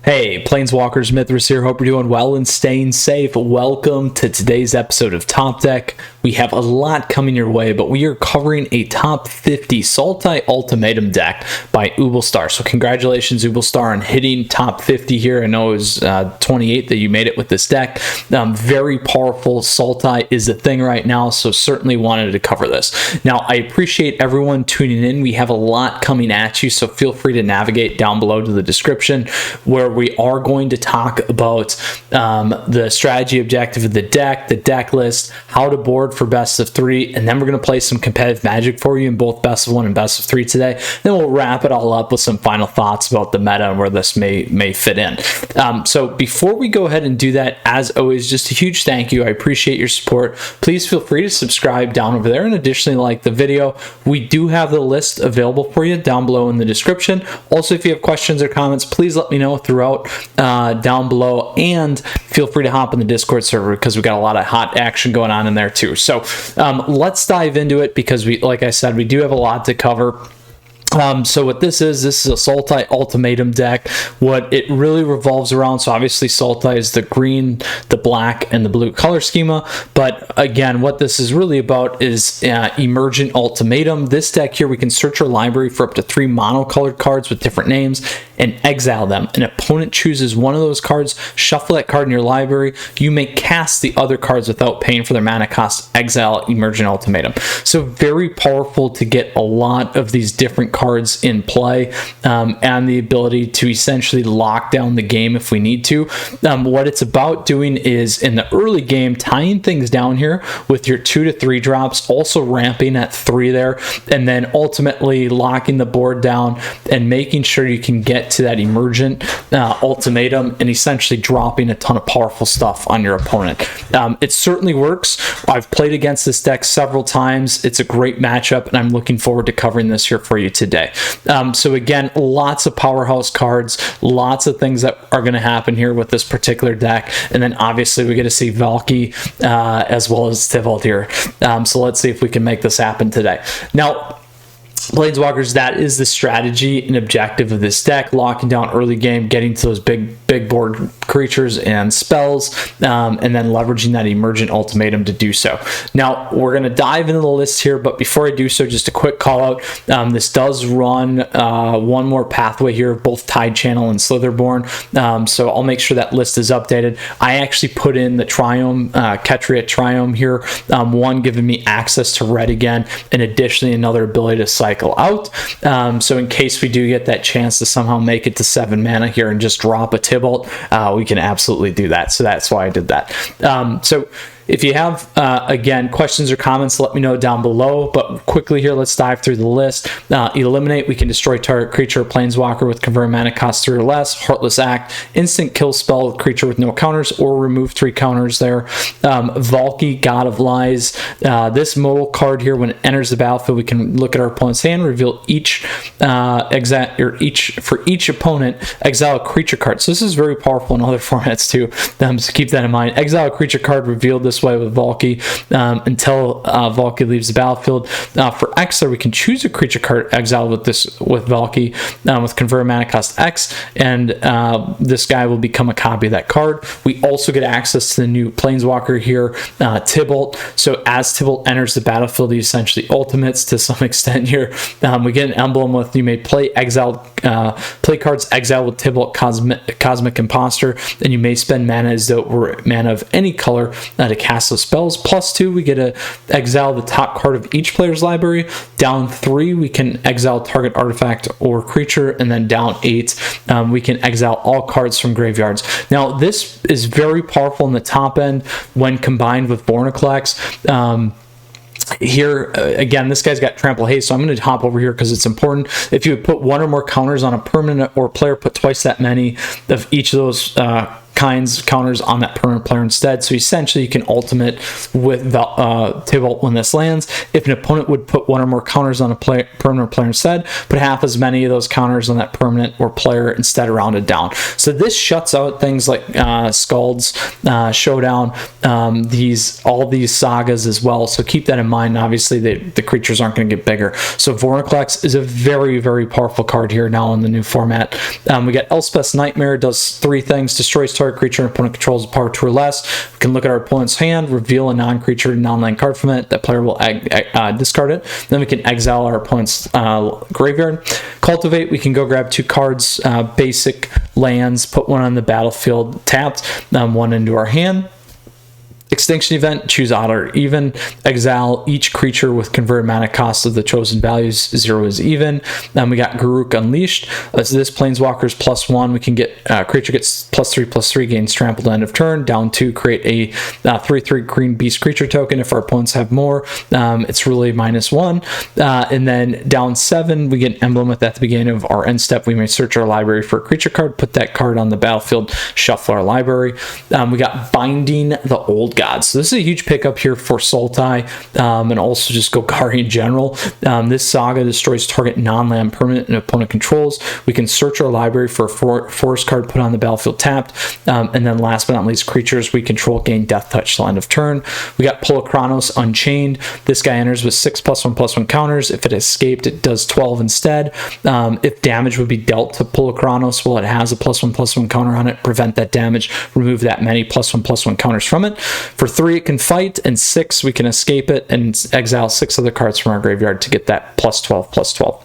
Hey, Planeswalkers, Mythras here. Hope you're doing well and staying safe. Welcome to today's episode of Top Deck. We have a lot coming your way, but we are covering a top 50 Sultai Ultimatum deck by Ubelstar. So congratulations, Ubelstar, on hitting top 50 here. I know it was 28 that you made it with this deck. Very powerful. Sultai is the thing right now, so certainly wanted to cover this. Now, I appreciate everyone tuning in. We have a lot coming at you, so feel free to navigate down below to the description where we are going to talk about the strategy objective of the deck list, how to board for best of 3, and then we're going to play some competitive Magic for you in both best of 1 and best of 3 today. Then we'll wrap it all up with some final thoughts about the meta and where this may fit in. So before we go ahead and do that, as always, just a huge thank you. I appreciate your support. Please feel free to subscribe down over there, and additionally like the video. We do have the list available for you down below in the description. Also, if you have questions or comments, please let me know throughout down below, and feel free to hop in the Discord server because we got a lot of hot action going on in there too. So let's dive into it because like I said, we do have a lot to cover. So what this is a Sultai Ultimatum deck. What it really revolves around, so obviously Sultai is the green, the black, and the blue color schema, but again, what this is really about is Emergent Ultimatum. This deck here, we can search our library for up to 3 monocolored cards with different names and exile them. An opponent chooses one of those cards, shuffle that card in your library. You may cast the other cards without paying for their mana cost. Exile Emergent Ultimatum. So very powerful to get a lot of these different cards in play, and the ability to essentially lock down the game if we need to. What it's about doing is in the early game, tying things down here with your 2 to 3 drops, also ramping at 3 there, and then ultimately locking the board down and making sure you can get to that Emergent Ultimatum and essentially dropping a ton of powerful stuff on your opponent. It certainly works. I've played against this deck several times. It's a great matchup, and I'm looking forward to covering this here for you today. So again, lots of powerhouse cards, lots of things that are going to happen here with this particular deck, and then obviously we get to see Valky as well as Tybalt here. So let's see if we can make this happen today. Now, Planeswalkers, that is the strategy and objective of this deck: locking down early game, getting to those big board creatures and spells, and then leveraging that Emergent Ultimatum to do so. Now, we're going to dive into the list here, but before I do so, just a quick call out. This does run one more pathway here, both Tide Channel and Slitherborn, so I'll make sure that list is updated. I actually put in the Triome, Ketria Triome here, one giving me access to red again, and additionally another ability to cycle out. So in case we do get that chance to somehow make it to 7 mana here and just drop a Tybalt, we can absolutely do that. So that's why I did that. So if you have, again, questions or comments, let me know down below. But quickly here, let's dive through the list. Eliminate, we can destroy target creature or planeswalker with converted mana cost 3 or less. Heartless Act, instant kill spell with creature with no counters, or remove 3 counters there. Valky, God of Lies. This modal card here, when it enters the battlefield, we can look at our opponent's hand, reveal for each opponent, exile a creature card. So this is very powerful in other formats too. So keep that in mind. Exile a creature card revealed this way with Valky until Valky leaves the battlefield. For X, we can choose a creature card exiled with Valky with convert mana cost X, and this guy will become a copy of that card. We also get access to the new planeswalker here, Tybalt. So as Tybalt enters the battlefield, he essentially ultimates to some extent here. We get an emblem with, you may play cards exiled with Tybalt, Cosmic Imposter, and you may spend mana as though it were mana of any color to cast those spells. +2, we get to exile the top card of each player's library. Down 3, we can exile target artifact or creature, and then down 8, we can exile all cards from graveyards. Now, this is very powerful in the top end when combined with Borniclex. Here again, this guy's got trample haste, so I'm going to hop over here because it's important. If you would put 1 or more counters on a permanent, or player put twice that many of each of those counters on that permanent player instead. So essentially you can ultimate with Table when this lands. If an opponent would put one or more counters on a permanent player instead, put half as many of those counters on that permanent or player instead, rounded down. So this shuts out things like Scald's Showdown, all these sagas as well. So keep that in mind. Obviously the creatures aren't going to get bigger. So Vorinclex is a very, very powerful card here now in the new format. We got Elspeth's Nightmare, does 3 things: destroys target creature and opponent controls power 2 or less. We can look at our opponent's hand, reveal a non-creature non-land card from it. That player will discard it. Then we can exile our opponent's graveyard. Cultivate, we can go grab 2 cards, basic lands, put one on the battlefield tapped, 1 into our hand. Extinction Event, choose odd or even. Exile each creature with converted mana cost of the chosen values. 0 is even. Then we got Garruk Unleashed. So this Planeswalker's +1. We can get creature gets +3/+3, gains trampled end of turn. Down 2, create a 3/3 green beast creature token. If our opponents have more, it's really -1. And then down 7, we get an emblem at the beginning of our end step. We may search our library for a creature card, put that card on the battlefield, shuffle our library. We got Binding the Old God. So this is a huge pickup here for Sultai, and also just Golgari in general. This saga destroys target non-land permanent and opponent controls. We can search our library for a forest card, put on the battlefield tapped, and then last but not least, creatures we control gain Deathtouch till end of turn. We got Polochronos Unchained. This guy enters with 6+1/+1 counters. If it escaped, it does 12 instead. If damage would be dealt to Polochronos, well, it has a +1/+1 counter on it. Prevent that damage. Remove that many +1/+1 counters from it. For 3, it can fight, and 6, we can escape it and exile 6 other cards from our graveyard to get that +12/+12.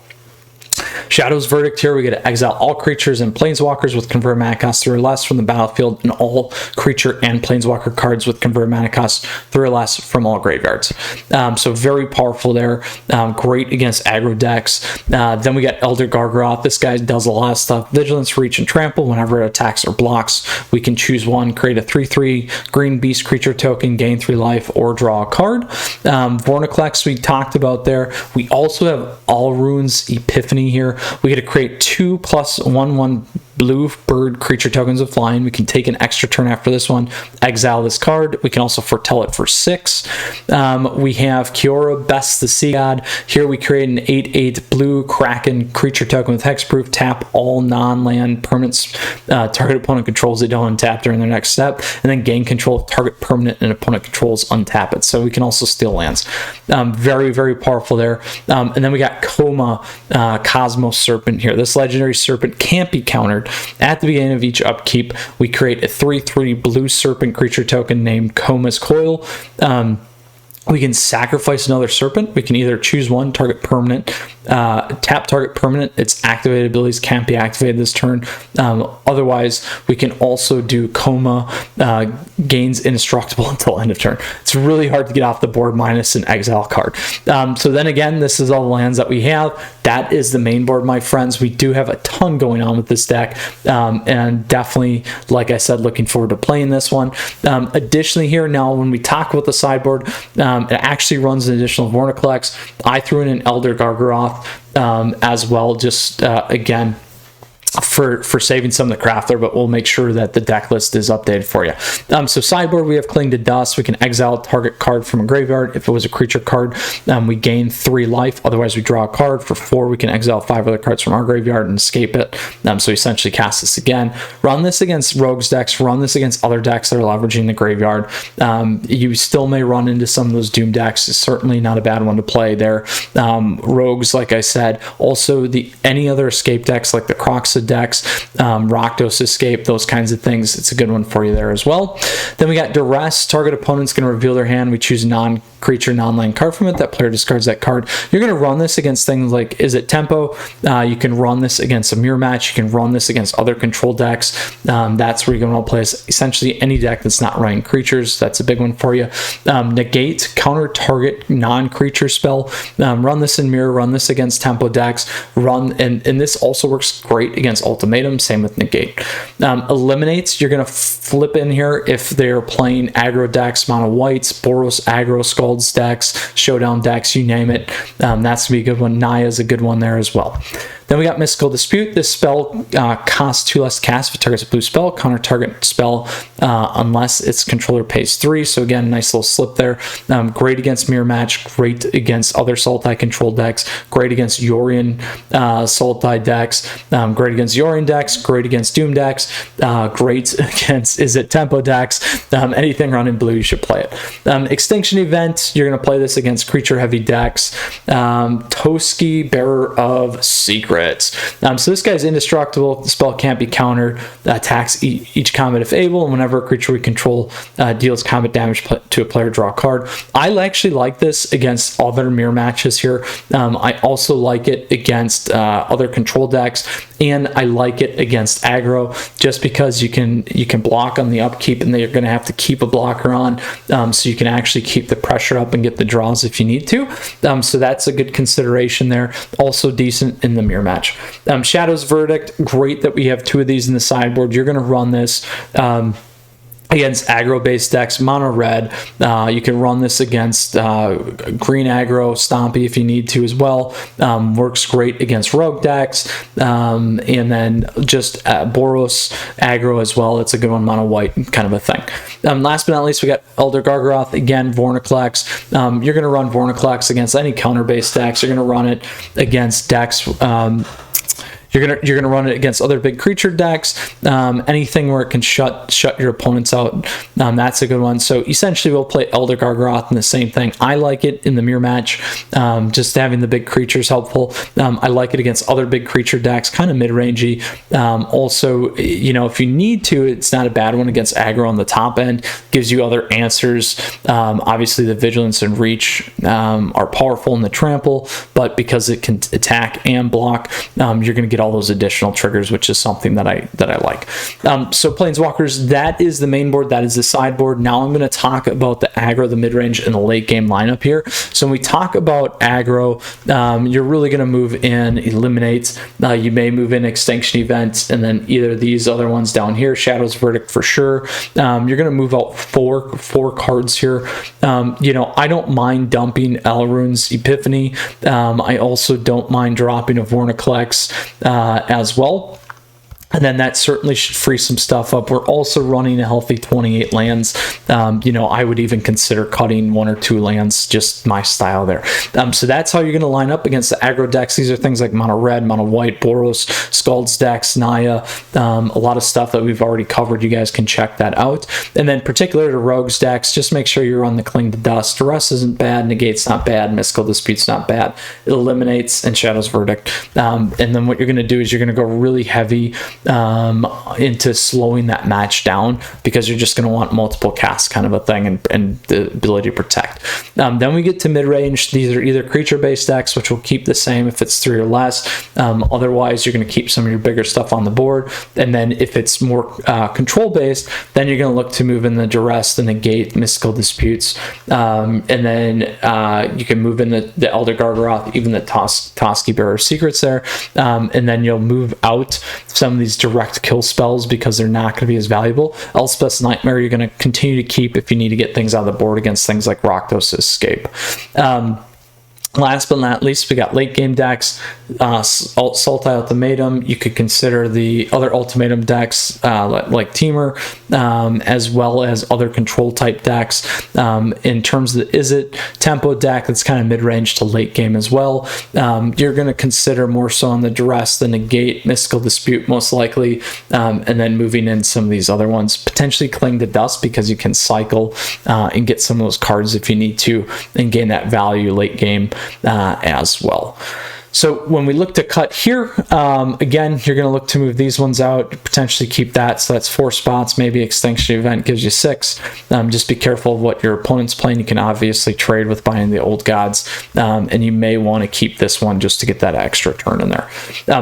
Shadow's Verdict here, we get to exile all creatures and planeswalkers with converted mana cost 3 or less from the battlefield, and all creature and planeswalker cards with converted mana cost 3 or less from all graveyards. So very powerful there. Great against aggro decks. Then we got Elder Gargaroth. This guy does a lot of stuff. Vigilance, Reach, and Trample. Whenever it attacks or blocks, we can choose one, create a 3/3 green beast creature token, gain 3 life, or draw a card. Vorinclex we talked about there. We also have All Runes Epiphany here. We get to create 2 +1/1 blue bird creature tokens of flying. We can take an extra turn after this one, exile this card. We can also foretell it for 6. We have Kiora, Best the Sea God. Here we create an 8/8 blue Kraken creature token with hexproof. Tap all non-land permanents target opponent controls they don't untap during their next step, and then gain control of target permanent and opponent controls, untap it. So we can also steal lands. Very, very powerful there. And then we got Koma, Cosmos Serpent here. This legendary serpent can't be countered. At the beginning of each upkeep, we create a 3/3 blue serpent creature token named Koma's Coil. We can sacrifice another serpent. We can either choose one, target permanent, tap target permanent. Its activated abilities can't be activated this turn. Otherwise, we can also do Koma, gains indestructible until end of turn. It's really hard to get off the board minus an exile card. So then again, this is all the lands that we have. That is the main board, my friends. We do have a ton going on with this deck, and definitely, like I said, looking forward to playing this one. Additionally here, now when we talk about the sideboard, it actually runs an additional Vorinclex. I threw in an Elder Gargaroth as well, just again, for saving some of the craft there, but we'll make sure that the deck list is updated for you. So sideboard, we have Cling to Dust. We can exile target card from a graveyard. If it was a creature card, we gain 3 life. Otherwise, we draw a card. For 4, we can exile 5 other cards from our graveyard and escape it. So essentially cast this again. Run this against rogues decks. Run this against other decks that are leveraging the graveyard. You still may run into some of those Doom decks. It's certainly not a bad one to play there. Rogues, like I said. Also, any other escape decks like the Croxid decks, Rakdos Escape, those kinds of things. It's a good one for you there as well. Then we got Duress. Target opponent's going to reveal their hand. We choose non-creature, non-land card from it. That player discards that card. You're going to run this against things like Is It Tempo? You can run this against a mirror match. You can run this against other control decks. That's where you're going to play essentially any deck that's not running creatures. That's a big one for you. Negate, counter target non-creature spell. Run this in mirror. Run this against tempo decks. And this also works great against Ultimatum. Same with Negate. Eliminates, you're going to flip in here if they're playing aggro decks, mono whites, Boros aggro, Scald's decks, Showdown decks, you name it. That's going to be a good one. Naya's a good one there as well. Then we got Mystical Dispute. This spell costs 2 less to cast if it targets a blue spell. Counter target spell unless its controller pays 3. So again, nice little slip there. Great against Mirror Match. Great against other Sultai control decks. Great against Yorion Sultai decks. Great against Yorion decks. Great against Doom decks. Great against Tempo decks. Anything running blue, you should play it. Extinction Event, you're going to play this against creature heavy decks. Toski, Bearer of Secrets. So this guy's indestructible. The spell can't be countered. Attacks each combat if able, and whenever a creature we control deals combat damage to a player, draw a card. I actually like this against other mirror matches here. I also like it against other control decks, and I like it against aggro just because you can block on the upkeep, and then you're going to have to keep a blocker on, so you can actually keep the pressure up and get the draws if you need to. So that's a good consideration there. Also decent in the mirror match. Shadow's Verdict, great that we have 2 of these in the sideboard. You're going to run this against aggro-based decks, mono red. You can run this against green aggro, Stompy if you need to as well. Works great against rogue decks. And then just Boros aggro as well. It's a good one, mono white kind of a thing. Last but not least, we got Elder Gargaroth. Again, Vornaclex. You're going to run Vornaclex against any counter-based decks. You're going to run it against decks... You're gonna run it against other big creature decks, anything where it can shut your opponents out. That's a good one. So essentially, we'll play Elder Gargaroth and the same thing. I like it in the mirror match. Just having the big creatures helpful. I like it against other big creature decks, kind of mid-rangey. Also, if you need to, it's not a bad one against aggro on the top end. Gives you other answers. Obviously, the vigilance and reach are powerful in the trample, but because it can attack and block, you're gonna get all those additional triggers, which is something that I like. So Planeswalkers, that is the main board, that is the sideboard. Now I'm going to talk about the aggro, the mid-range, and the late game lineup here. So when we talk about aggro, you're really going to move in Eliminate. You may move in Extinction Event, and then either these other ones down here, Shadow's Verdict for sure. You're going to move out four cards here. I don't mind dumping Elrune's Epiphany. I also don't mind dropping a Vornaclex as well. And then that certainly should free some stuff up. We're also running a healthy 28 lands. I would even consider cutting 1 or 2 lands, just my style there. So that's how you're going to line up against the aggro decks. These are things like mono red, mono white, Boros, Scald's decks, Naya, a lot of stuff that we've already covered. You guys can check that out. And then particular to Rogue's decks, just make sure you run the Cling to Dust. Duress isn't bad, Negate's not bad, Mystical Dispute's not bad. It eliminates, and Shadow's Verdict. And then what you're going to do is you're going to go really heavy into slowing that match down, because you're just going to want multiple casts kind of a thing, and the ability to protect. Then we get to mid-range. These are either creature-based decks, which will keep the same if it's 3 or less. Otherwise, you're going to keep some of your bigger stuff on the board. And then if it's more control-based, then you're going to look to move in the Duress, the Negate, Mystical Disputes. And then you can move in the Elder Gargaroth, even the Toski, Bearer of Secrets there. And then you'll move out some of these direct kill spells because they're not going to be as valuable. Elspeth's Nightmare you're going to continue to keep if you need to get things on the board against things like Rakdos Escape. Last but not least, we got late game decks. Sultai Ultimatum. You could consider the other Ultimatum decks like Dimir, as well as other control type decks. In terms of the Izzet Tempo deck, that's kind of mid-range to late game as well. You're going to consider more so on the Duress, the Negate, Mystical Dispute most likely, and then moving in some of these other ones. Potentially Cling to Dust, because you can cycle and get some of those cards if you need to, and gain that value late game as well. So when we look to cut here, again, you're going to look to move these ones out, potentially keep that. So that's 4 spots. Maybe Extinction Event gives you 6. Just be careful of what your opponent's playing. You can obviously trade with buying the Old Gods, and you may want to keep this one just to get that extra turn in there.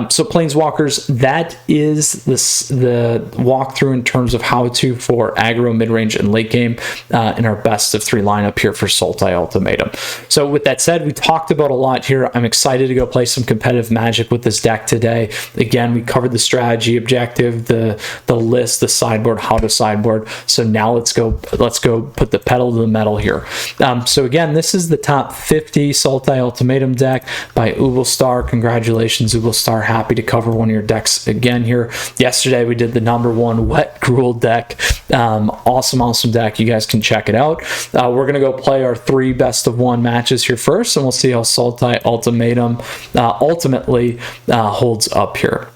So Planeswalkers, that is the walkthrough in terms of how to for aggro, mid-range, and late game in our best of 3 lineup here for Sultai Ultimatum. So with that said, we talked about a lot here. I'm excited to go play play some competitive Magic with this deck today. Again, we covered the strategy objective, the list, the sideboard, how to sideboard. So now let's go put the pedal to the metal here. So again, this is the top 50 Sultai Ultimatum deck by Ubelstar. Congratulations, Ubelstar. Happy to cover one of your decks again here. Yesterday we did the #1 Wet Gruel deck. Awesome deck. You guys can check it out. We're gonna go play our 3 best of 1 matches here first, and we'll see how Sultai Ultimatum ultimately holds up here.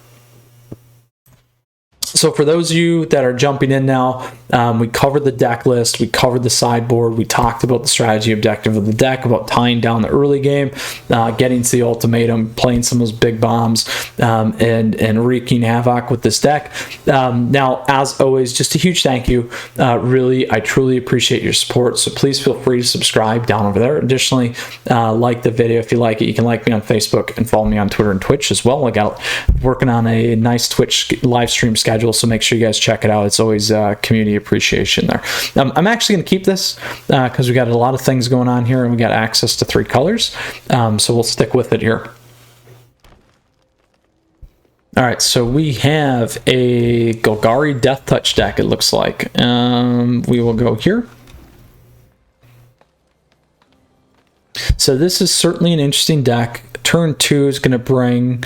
So for those of you that are jumping in now, we covered the deck list, we covered the sideboard, we talked about the strategy objective of the deck, about tying down the early game, getting to the ultimatum, playing some of those big bombs, and wreaking havoc with this deck. Now, as always, just a huge thank you. I truly appreciate your support, so please feel free to subscribe down over there. Additionally, like the video if you like it. You can like me on Facebook and follow me on Twitter and Twitch as well. I got working on a nice Twitch live stream schedule, so make sure you guys check it out. It's always community appreciation there. I'm actually going to keep this because we got a lot of things going on here, and we got access to 3 colors, so we'll stick with it here. All right, so we have a Golgari Deathtouch deck, it looks like. We will go here. So this is certainly an interesting deck. Turn 2 is going to bring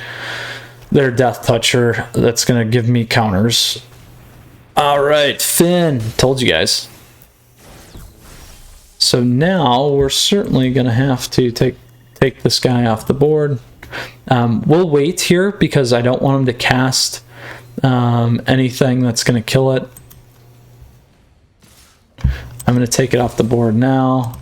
their Deathtoucher. That's going to give me counters. All right, Finn. Told you guys. So now we're certainly going to have to take this guy off the board. We'll wait here because I don't want him to cast anything that's going to kill it. I'm going to take it off the board now.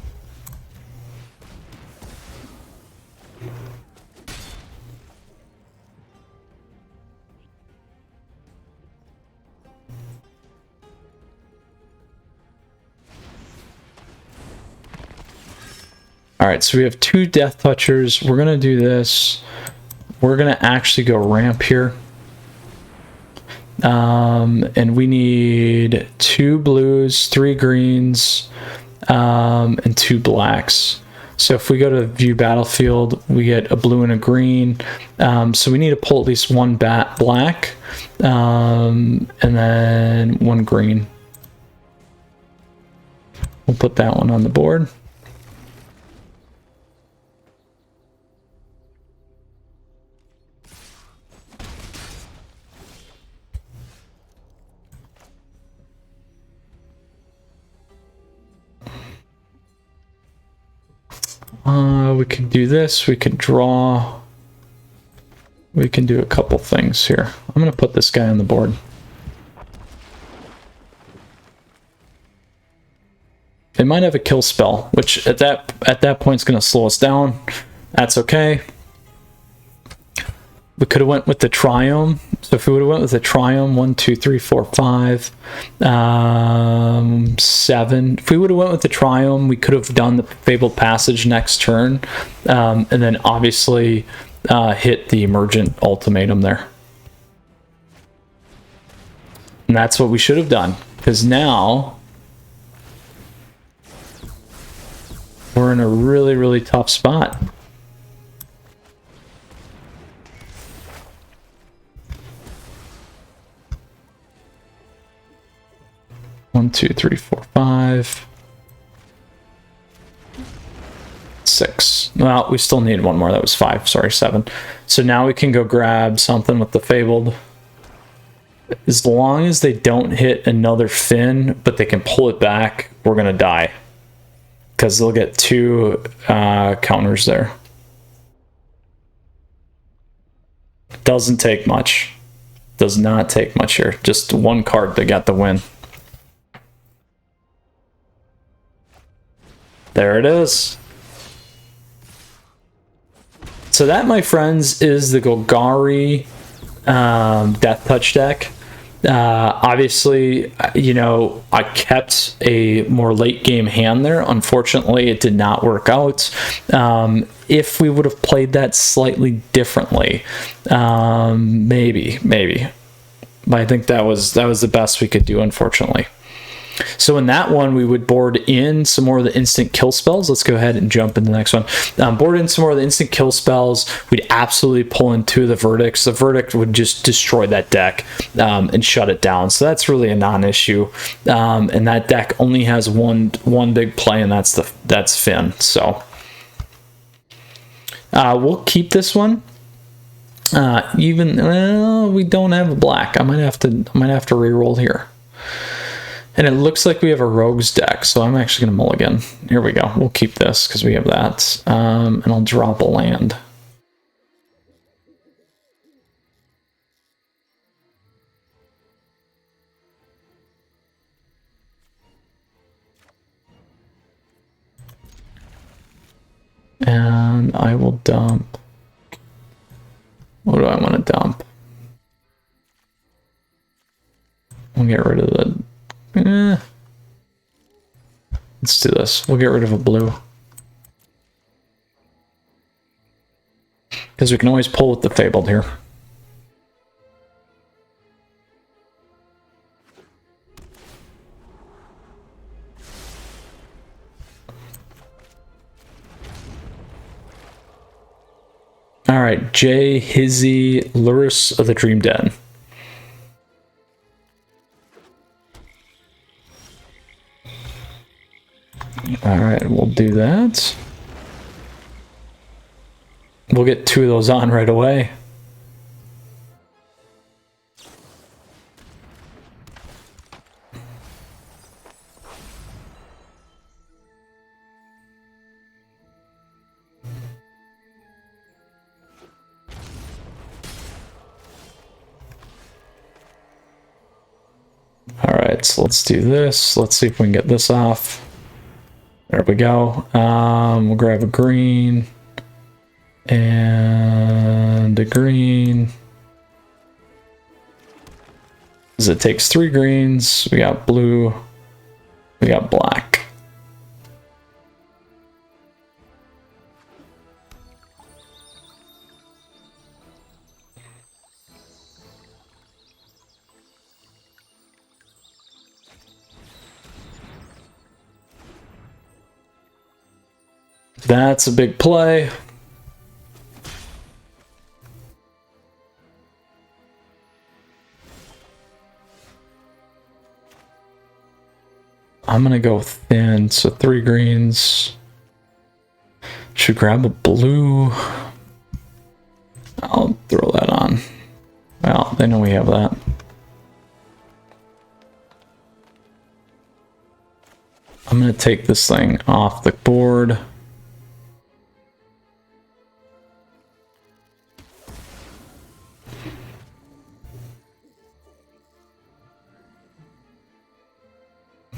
All right, so we have 2 Deathtouchers. We're gonna do this. We're gonna actually go ramp here. And we need 2 blues, 3 greens, and 2 blacks. So if we go to view battlefield, we get a blue and a green. So we need to pull at least 1 black, and then 1 green. We'll put that one on the board. We could do this, we could draw, we can do a couple things here. I'm going to put this guy on the board. They might have a kill spell, which at that point is going to slow us down. That's okay. We could have went with the Triome. So if we would have went with the Triome, 1, 2, 3, 4, 5, 7. If we would have went with the Triome, we could have done the Fabled Passage next turn, and then obviously hit the Emergent Ultimatum there. And that's what we should have done, because now we're in a really, really tough spot. One, 2, 3, 4, 5, 6. Well, we still need 1 more. That was 5. Sorry, 7. So now we can go grab something with the Fabled. As long as they don't hit another Finn, but they can pull it back, we're gonna die, because they'll get 2 counters there. Doesn't take much. Does not take much here. Just 1 card to get the win. There it is. So that, my friends, is the Golgari Deathtouch deck. Obviously, you know, I kept a more late game hand there. Unfortunately, it did not work out. If we would have played that slightly differently, maybe. But I think that was the best we could do, unfortunately. So in that one, we would board in some more of the instant kill spells. Let's go ahead and jump into the next one. Board in some more of the instant kill spells. We'd absolutely pull in 2 of the verdicts. The verdict would just destroy that deck and shut it down. So that's really a non-issue. And that deck only has one big play, and that's Finn. So we'll keep this one. We don't have a black. I might have to re-roll here. And it looks like we have a rogues deck, so I'm actually going to mulligan. Here we go. We'll keep this because we have that. And I'll drop a land. And I will dump. What do I want to dump? We'll get rid of the... Let's do this. We'll get rid of a blue. Because we can always pull with the Fabled here. Alright, Jay, Hizzy, Lurrus of the Dream Den. Alright, we'll do that. We'll get 2 of those on right away. Alright, so let's do this. Let's see if we can get this off. There we go. We'll grab a green and a green. Because it takes 3 greens. We got blue. We got black. That's a big play. I'm gonna go thin, so 3 greens. Should grab a blue. I'll throw that on. Well, they know we have that. I'm gonna take this thing off the board.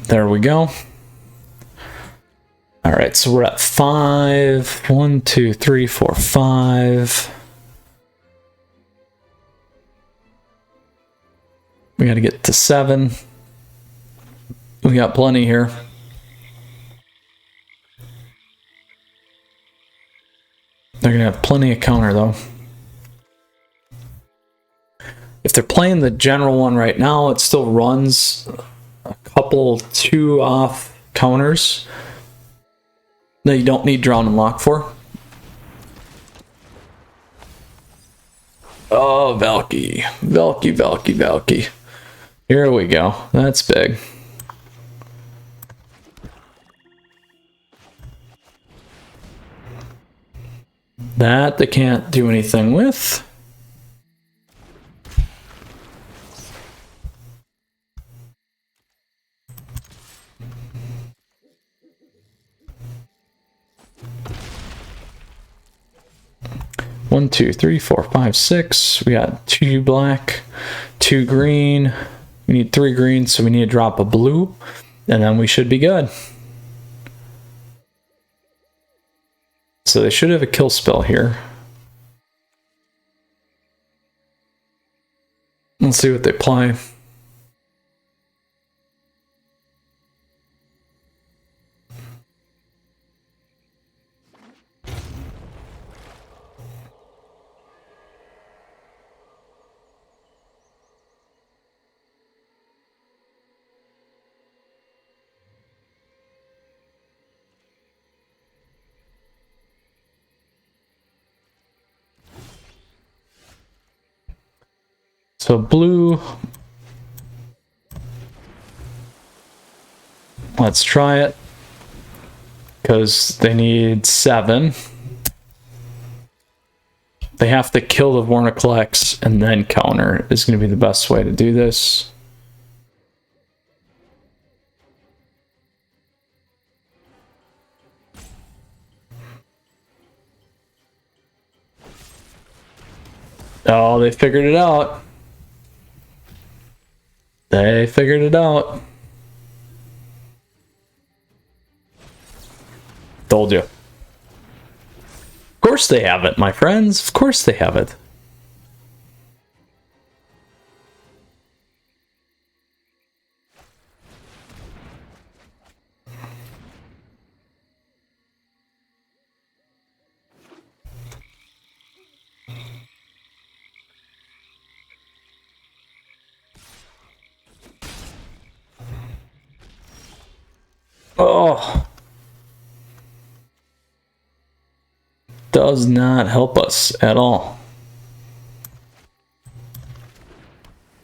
There we go. All right, so we're at 5. 1, 2, 3, 4, 5. We got to get to 7. We got plenty here. They're going to have plenty of counter, though. If they're playing the general one right now, it still runs a couple 2 off counters that you don't need Drown and Lock for. Oh, Valky. Valky, Valky, Valky. Here we go. That's big. That they can't do anything with. One, two, three, four, five, 6. We got 2 black, 2 green. We need 3 greens, so we need to drop a blue, and then we should be good. So they should have a kill spell here. Let's see what they play. So blue. Let's try it. Because they need 7. They have to kill the Vorniclex and then counter is going to be the best way to do this. Oh, they figured it out. They figured it out. Told you. Of course they have it, my friends. Of course they have it. Oh. Does not help us at all.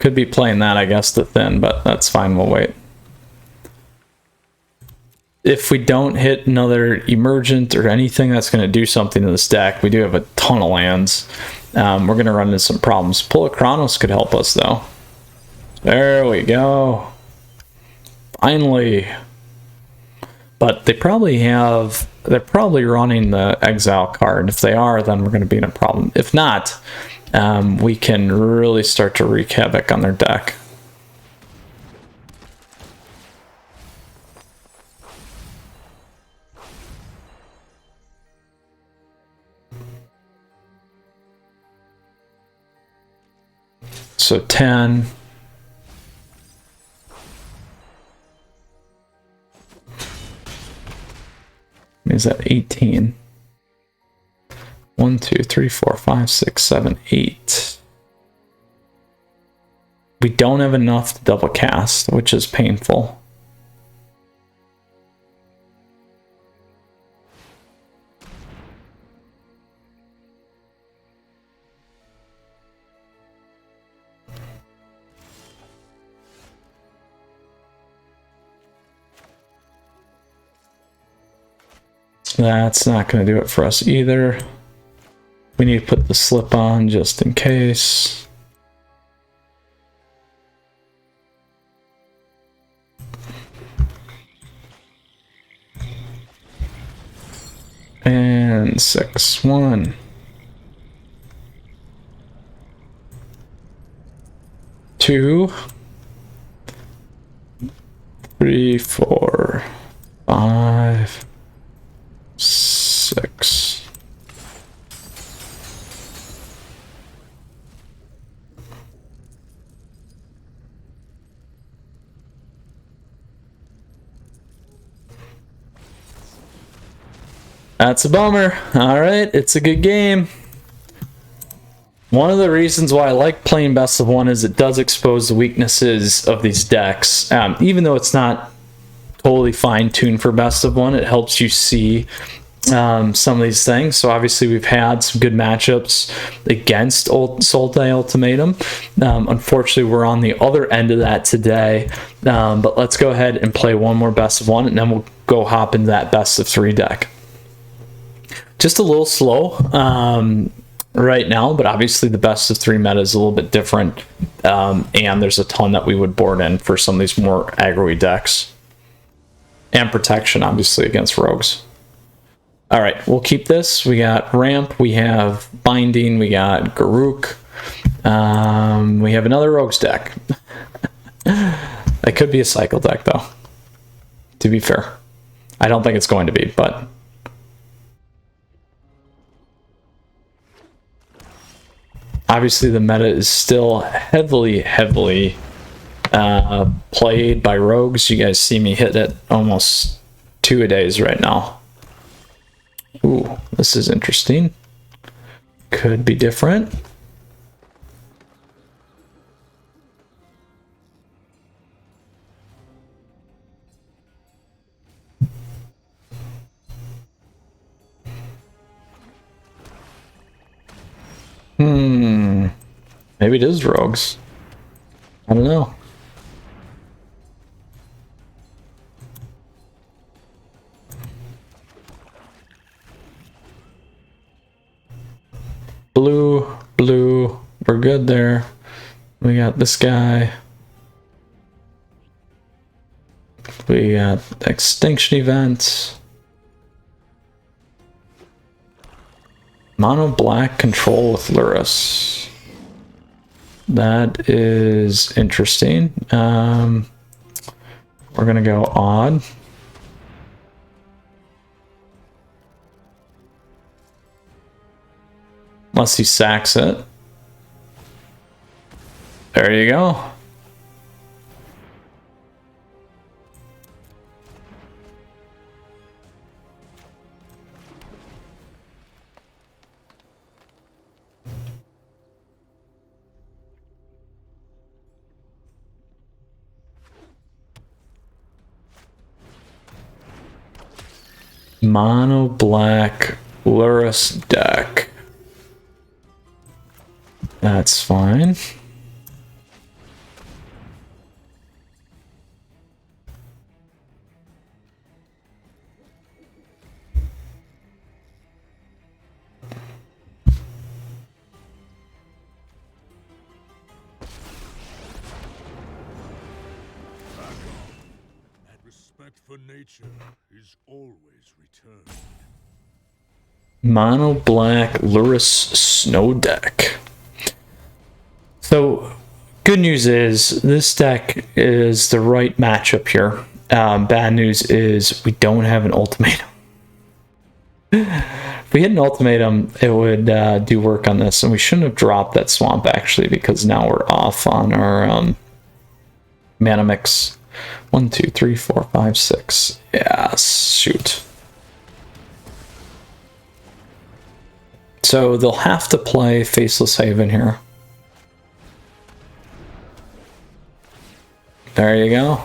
Could be playing that, I guess, to thin, but that's fine. We'll wait. If we don't hit another Emergent or anything that's going to do something to this deck, we do have a ton of lands. We're going to run into some problems. Pull a Chronos could help us, though. There we go. Finally. But they probably have... They're probably running the Exile card. If they are, then we're going to be in a problem. If not, we can really start to wreak havoc on their deck. So 10. Is that 18? 1, 2, 3, 4, 5, 6, 7, 8. We don't have enough to double cast, which is painful. That's not going to do it for us either. We need to put the slip on just in case. And 6, 1. 2. 3, 4, 5. 6. That's a bummer. All right, it's a good game. One of the reasons why I like playing best of one is it does expose the weaknesses of these decks. Even though it's not totally fine-tuned for best of one, it helps you see some of these things. So obviously we've had some good matchups against Sultai Ultimatum. Unfortunately, we're on the other end of that today. But let's go ahead and play one more best of one, and then we'll go hop into that best of 3 deck. Just a little slow right now, but obviously the best of 3 meta is a little bit different. And there's a ton that we would board in for some of these more aggro-y decks. And protection, obviously, against rogues. All right, we'll keep this. We got Ramp, we have Binding, we got Garruk. We have another rogues deck. That could be a cycle deck, though, to be fair. I don't think it's going to be, but... Obviously, the meta is still heavily played by rogues. You guys see me hit it almost 2-a-days right now. Ooh, this is interesting. Could be different. Maybe it is rogues. I don't know. Blue, blue, we're good there. We got this guy. We got extinction events. Mono black control with Lurrus. That is interesting. We're gonna go odd. Unless he sacks it. There you go. Mono black Lurrus deck. That's fine. For nature is always returned. Mono black Lurrus snow deck. So good news is this deck is the right matchup here. Bad news is we don't have an ultimatum. If we had an ultimatum, it would do work on this, and we shouldn't have dropped that swamp actually, because now we're off on our mana mix. 1, 2, 3, 4, 5, 6. Yeah, shoot. So they'll have to play Faceless Haven here. There you go.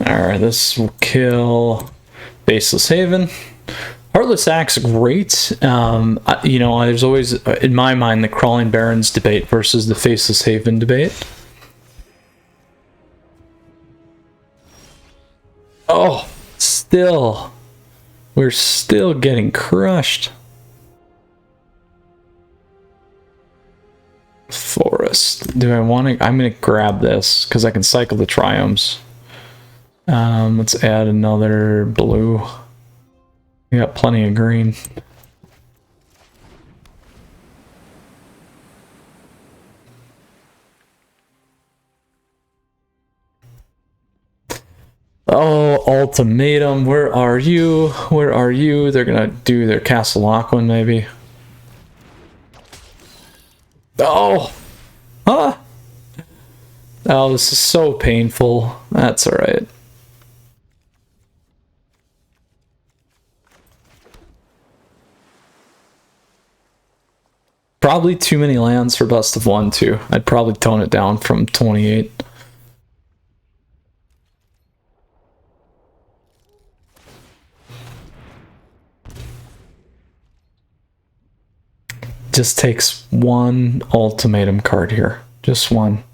Alright, this will kill Faceless Haven. Heartless Axe, great. You know, there's always, in my mind, the Crawling Barrens debate versus the Faceless Haven debate. Oh, still. We're still getting crushed. Forest. Do I want to? I'm going to grab this because I can cycle the Triomes. Let's add another blue. We got plenty of green. Oh, ultimatum, where are you? Where are you? They're gonna do their Castle Lockwood, maybe. Oh! Huh? Oh, this is so painful. That's alright. Probably too many lands for best of one, too. I'd probably tone it down from 28. Just takes one ultimatum card here. Just one.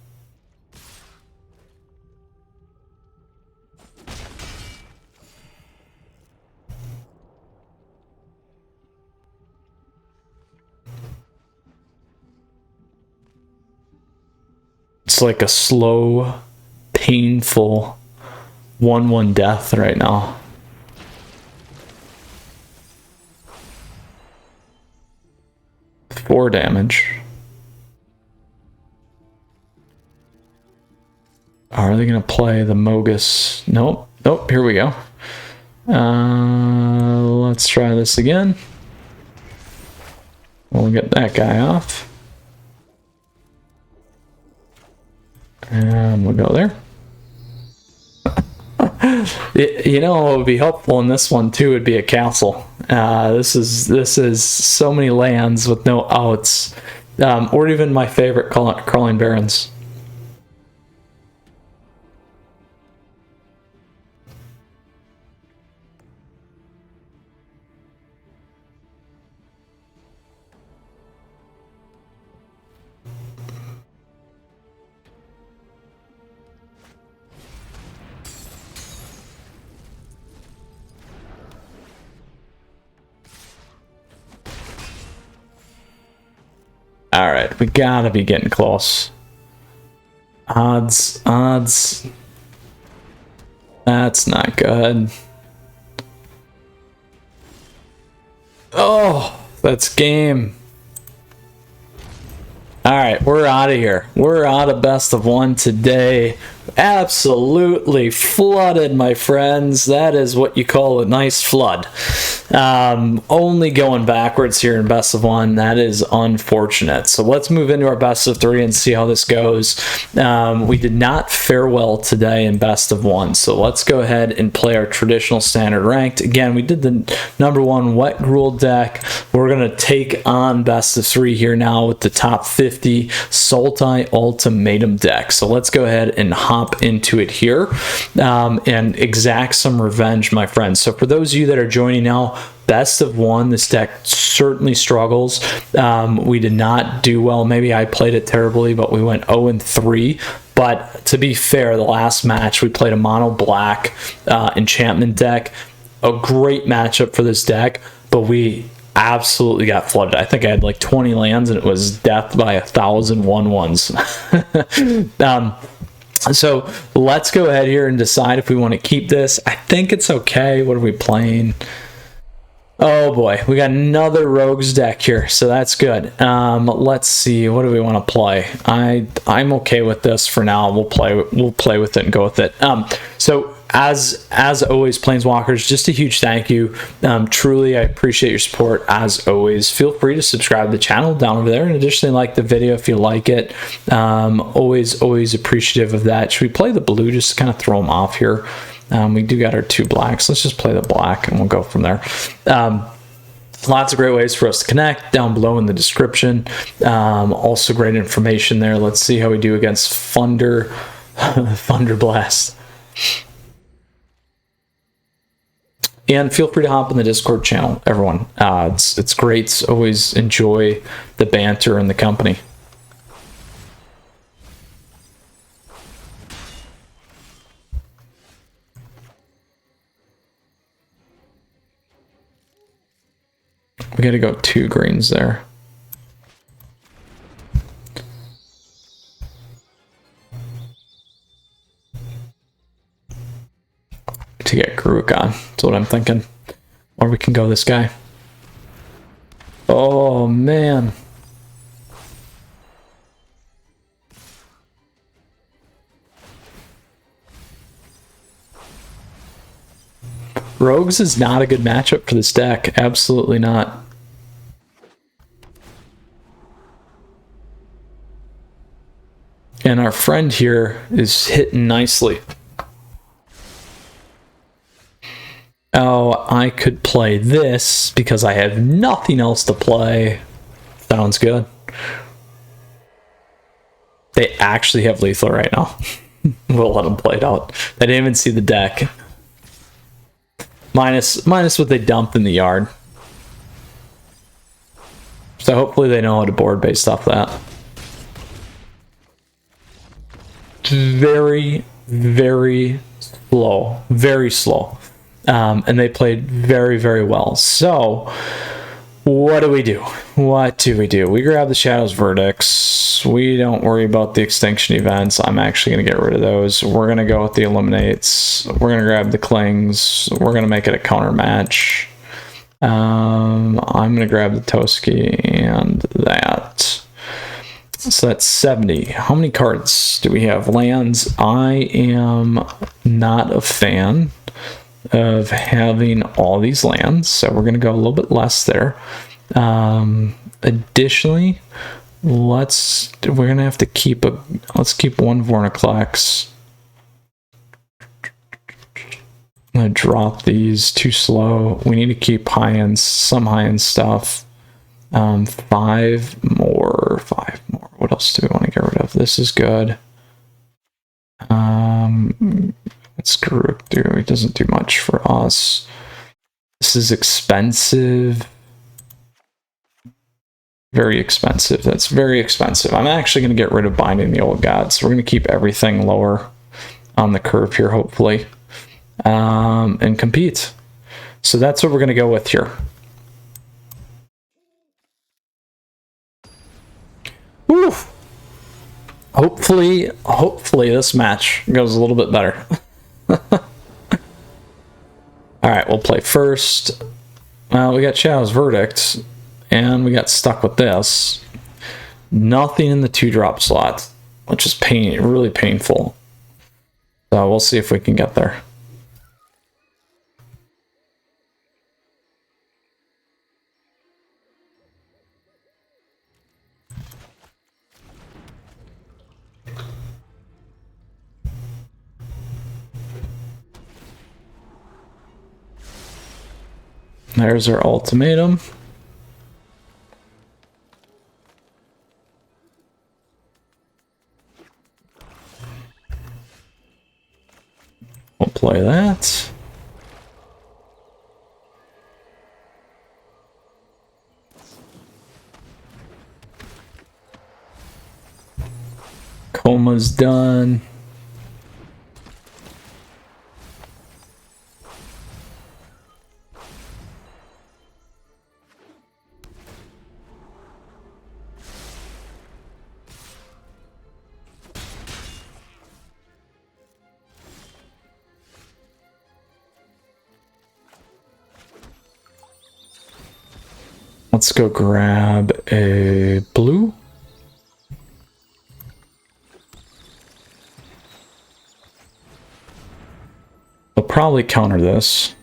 It's like a slow, painful 1/1 death right now. Four damage. Are they going to play the Mogus? Nope. Nope. Here we go. Let's try this again. We'll get that guy off. And we'll go there. You know what would be helpful in this one too would be a castle. This is so many lands with no outs, or even my favorite crawling barons. All right, we gotta be getting close. Odds. That's not good. Oh, that's game. All right, we're out of here. We're out of best of one today. Absolutely flooded, my friends. That is what you call a nice flood. Only going backwards here in best of one. That is unfortunate. So let's move into our best of three and see how this goes. We did not fare well today in best of one. So let's go ahead and play our traditional standard ranked. Again, we did the #1 Wet Gruel deck. We're going to take on best of three here now with the top 50 Sultai Ultimatum deck. So let's go ahead and hop into it here and exact some revenge, my friends. So for those of you that are joining now, best of one, this deck certainly struggles. We did not do well. Maybe I played it terribly, but we went 0-3. But to be fair, the last match we played a mono black enchantment deck. A great matchup for this deck, but we absolutely got flooded. I think I had like 20 lands and it was death by 1,000 1/1s. So let's go ahead here and decide if we want to keep this. I think it's okay. What are we playing? Oh boy, we got another rogues deck here, so that's good. Let's see, what do we want to play? I'm okay with this for now. We'll play with it and go with it. So as always, Planeswalkers, just a huge thank you. Truly, I appreciate your support as always. Feel free to subscribe to the channel down over there, and additionally like the video if you like it. Always appreciative of that. Should we play the blue just to kind of throw them off here? We do got our 2 blacks. Let's just play the black and we'll go from there. Lots of great ways for us to connect down below in the description. Also great information there. Let's see how we do against Thunder Blast. And feel free to hop in the Discord channel, everyone. It's great. Always enjoy the banter and the company. We got to go 2 greens there. To get Karuk on. That's what I'm thinking. Or we can go this guy. Oh, man. Rogues is not a good matchup for this deck. Absolutely not. And our friend here is hitting nicely. Oh, I could play this because I have nothing else to play. Sounds good. They actually have lethal right now. We'll let them play it out. I didn't even see the deck. Minus what they dumped in the yard. So hopefully they know how to board based off that. Very, very slow. Very slow. And they played very, very well. So what do we do? What do we do? We grab the Shadow's Verdicts. We don't worry about the extinction events. I'm actually going to get rid of those. We're going to go with the Eliminates. We're going to grab the Clings. We're going to make it a counter match. I'm going to grab the Toski and that. So that's 70. How many cards do we have? Lands. I am not a fan of having all these lands, so we're going to go a little bit less there. Additionally, we're going to have to keep let's keep one Vornaclex. I'm going to drop these too slow. We need to keep some high-end stuff. 5 more. What else do we want to get rid of? This is good. Let's go through. It doesn't do much for us. This is expensive. Very expensive. That's very expensive. I'm actually going to get rid of Binding the Old Gods. We're going to keep everything lower on the curve here, hopefully. And compete. So that's what we're going to go with here. Woo! Hopefully this match goes a little bit better. Alright, we'll play first. We got Chow's Verdict, and we got stuck with this. Nothing in the 2-drop slot, which is really painful. So we'll see if we can get there. There's our ultimatum. We'll play that. Coma's done. Let's go grab a blue. They'll probably counter this.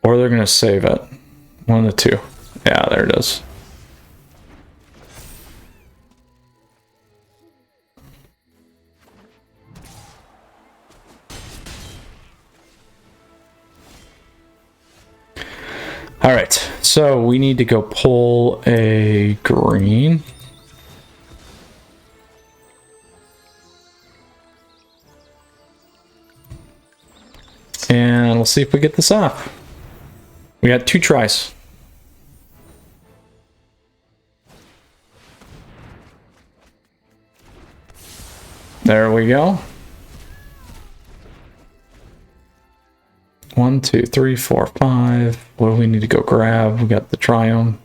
Or they're going to save it. One of the two. Yeah, there it is. All right, so we need to go pull a green. And we'll see if we get this off. We got 2 tries. There we go. 1, 2, 3, 4, 5. What do we need to go grab? We got the Triumph.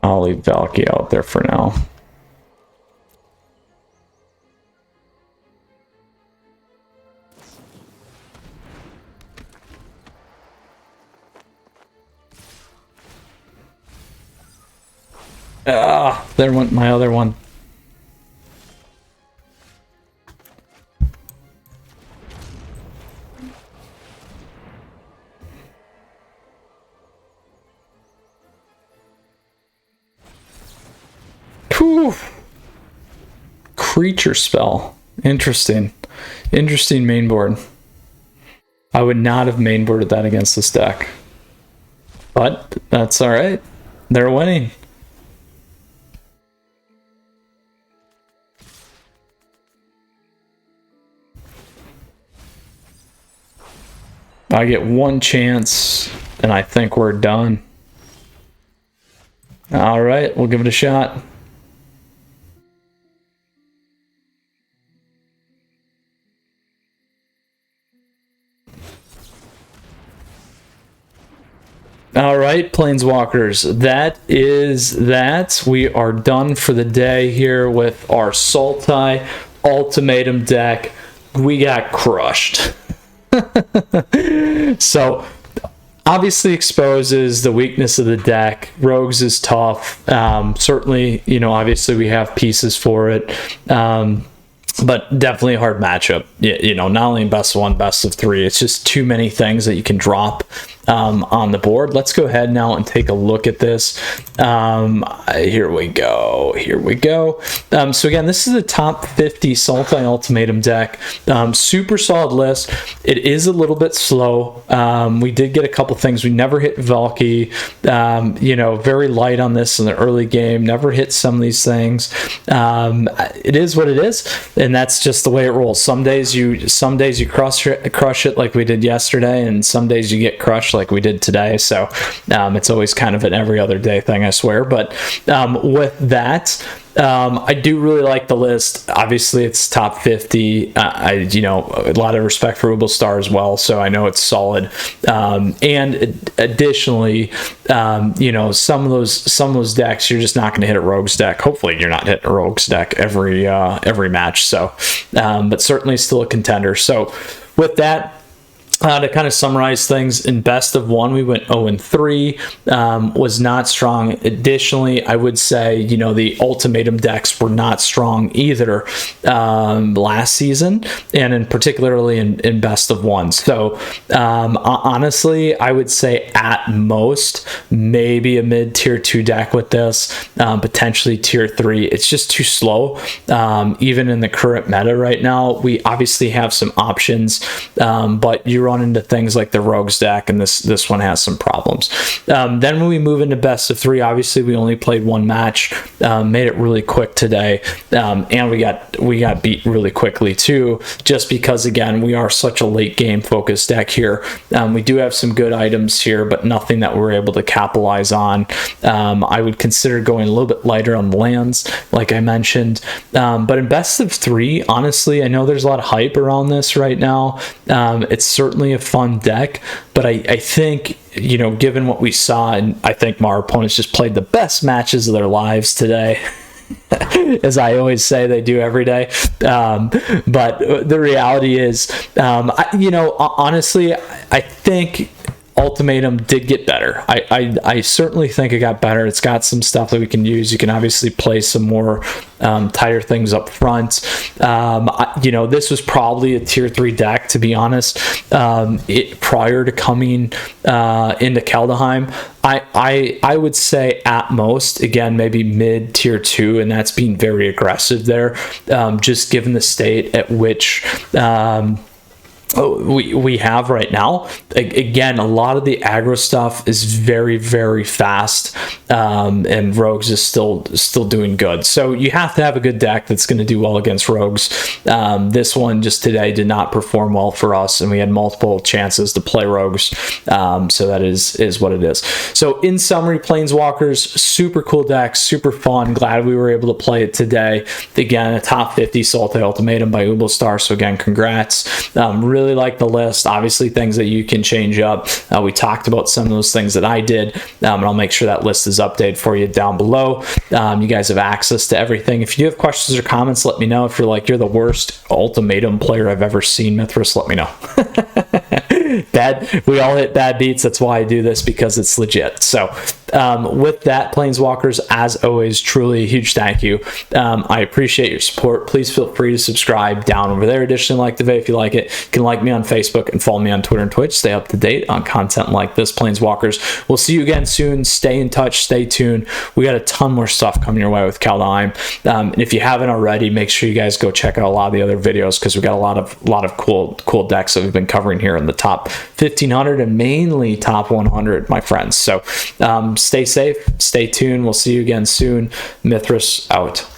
I'll leave Valky out there for now. Ah, there went my other one. Whew. Creature spell. Interesting. Interesting main board. I would not have mainboarded that against this deck. But that's alright. They're winning. I get one chance, and I think we're done. All right, we'll give it a shot. All right, Planeswalkers, that is that. We are done for the day here with our Sultai Ultimatum deck. We got crushed. So, obviously exposes the weakness of the deck. Rogues is tough. Certainly, obviously we have pieces for it. But definitely a hard matchup. Not only in best of 1, best of 3, it's just too many things that you can drop on the board. Let's go ahead now and take a look at this. Here we go. So again, this is a top 50 Sultai Ultimatum deck. Super solid list. It is a little bit slow. We did get a couple things. We never hit Valky. Very light on this in the early game. Never hit some of these things. It is what it is, and that's just the way it rolls. Some days you crush it like we did yesterday, and some days you get crushed like we did today. So it's always kind of an every other day thing, I swear. But with that, I do really like the list. Obviously, it's top 50. A lot of respect for Ubelstar as well, so I know it's solid. And additionally, some of those decks you're just not going to hit a Rogues deck. Hopefully, you're not hitting a Rogues deck every match. So, but certainly still a contender. So, with that. To kind of summarize things, in best of 1, we went 0-3, was not strong. Additionally, I would say, the Ultimatum decks were not strong either last season, and in particularly in best of 1. So, honestly, I would say at most, maybe a mid tier 2 deck with this, potentially tier 3. It's just too slow, even in the current meta right now. We obviously have some options, but you run into things like the Rogues deck, and this one has some problems. Then when we move into best of 3, obviously we only played 1 match, made it really quick today, and we got beat really quickly too, just because again we are such a late game focused deck here. We do have some good items here, but nothing that we're able to capitalize on. I would consider going a little bit lighter on the lands, like I mentioned. But in best of 3, honestly, I know there's a lot of hype around this right now. It's certainly a fun deck, but I think, given what we saw, and I think our opponents just played the best matches of their lives today. As I always say, they do every day. But the reality is, honestly, I think Ultimatum did get better. I certainly think it got better. It's got some stuff that we can use. You can obviously play some more tighter things up front. This was probably a tier 3 deck, to be honest. Prior to coming into Kaldheim, I would say at most, again, maybe mid tier 2, and that's being very aggressive there, just given the state at which we have right now. Again, a lot of the aggro stuff is very, very fast, and Rogues is still doing good. So you have to have a good deck that's going to do well against Rogues. This one just today did not perform well for us, and we had multiple chances to play Rogues. So that is what it is. So in summary, Planeswalkers, super cool deck, super fun. Glad we were able to play it today. Again, a top 50 Sultai Ultimatum by Ubelstar. So again, congrats. Really like the list. Obviously things that you can change up. We talked about some of those things that I did, and I'll make sure that list is updated for you down below. You guys have access to everything. If you do have questions or comments, let me know. If you're the worst Ultimatum player I've ever seen, Mythras, let me know. We all hit bad beats. That's why I do this, because it's legit. So with that, Planeswalkers, as always, truly a huge thank you. I appreciate your support. Please feel free to subscribe down over there. Additionally, like the video if you like it. You can like me on Facebook and follow me on Twitter and Twitch. Stay up to date on content like this, Planeswalkers. We'll see you again soon. Stay in touch. Stay tuned. We got a ton more stuff coming your way with Kaldheim. And if you haven't already, make sure you guys go check out a lot of the other videos, because we got a lot of cool decks that we've been covering here in the top 1500 and mainly top 100, my friends. So stay safe, stay tuned. We'll see you again soon. Mythras out.